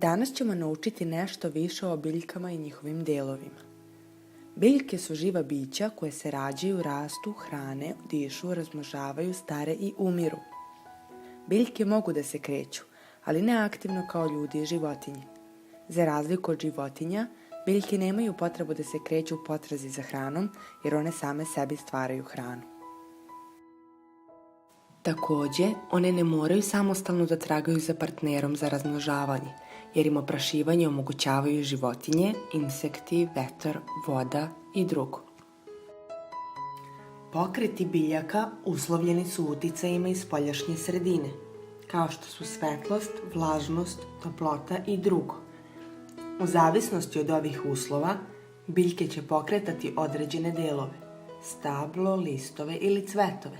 Danas ćemo naučiti nešto više o biljkama i njihovim delovima. Biljke su živa bića koje se rađaju, rastu, hrane, dišu, razmnožavaju, stare i umiru. Biljke mogu da se kreću, ali ne aktivno kao ljudi i životinje. Za razliku od životinja, biljke nemaju potrebu da se kreću u potrazi za hranom, jer one same sebi stvaraju hranu. Takođe, one ne moraju samostalno da tragaju za partnerom za razmnožavanje, jer im oprašivanje omogućavaju životinje, insekti, vetar, voda i drugo. Pokreti biljaka uslovljeni su uticajima iz spoljašnje sredine, kao što su svetlost, vlažnost, toplota i drugo. U zavisnosti od ovih uslova, biljke će pokretati određene delove, stablo, listove ili cvetove.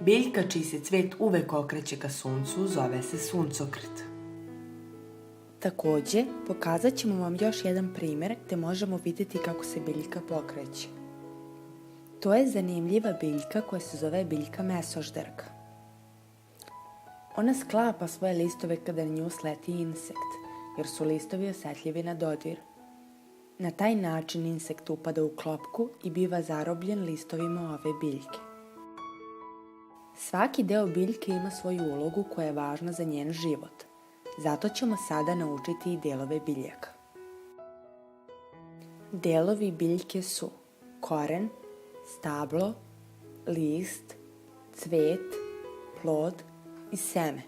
Biljka čiji se cvet uvek okreće ka suncu zove se suncokret. Takođe, pokazat ćemo vam još jedan primer gde možemo vidjeti kako se biljka pokreće. To je zanimljiva biljka koja se zove biljka mesožderka. Ona sklapa svoje listove kada na nju sleti insekt, jer su listovi osetljivi na dodir. Na taj način insekt upada u klopku i biva zarobljen listovima ove biljke. Svaki deo biljke ima svoju ulogu koja je važna za njen život. Zato ćemo sada naučiti i delove biljaka. Delovi biljke su koren, stablo, list, cvet, plod i seme.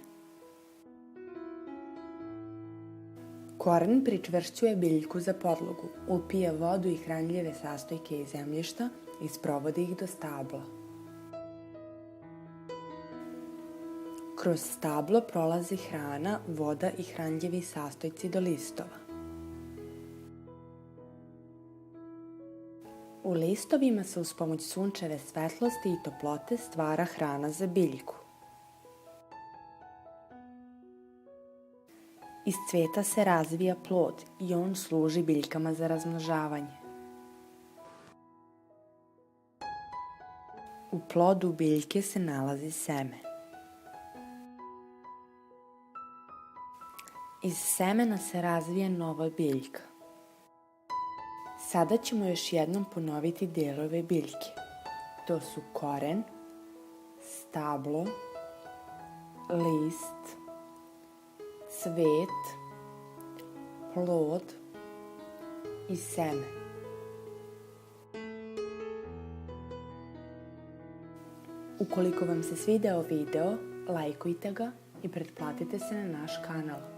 Koren pričvršćuje biljku za podlogu, upija vodu i hranljive sastojke iz zemljišta i sprovodi ih do stabla. Kroz stablo prolazi hrana, voda i hranljivi sastojci do listova. U listovima se uz pomoć sunčeve svetlosti i toplote stvara hrana za biljku. Iz cveta se razvija plod i on služi biljkama za razmnožavanje. U plodu biljke se nalazi seme. Iz semena se razvija nova biljka. Sada ćemo još jednom ponoviti delove biljke. To su koren, stablo, list, cvet, plod i seme. Ukoliko vam se svideo video, lajkujte ga i pretplatite se na naš kanal.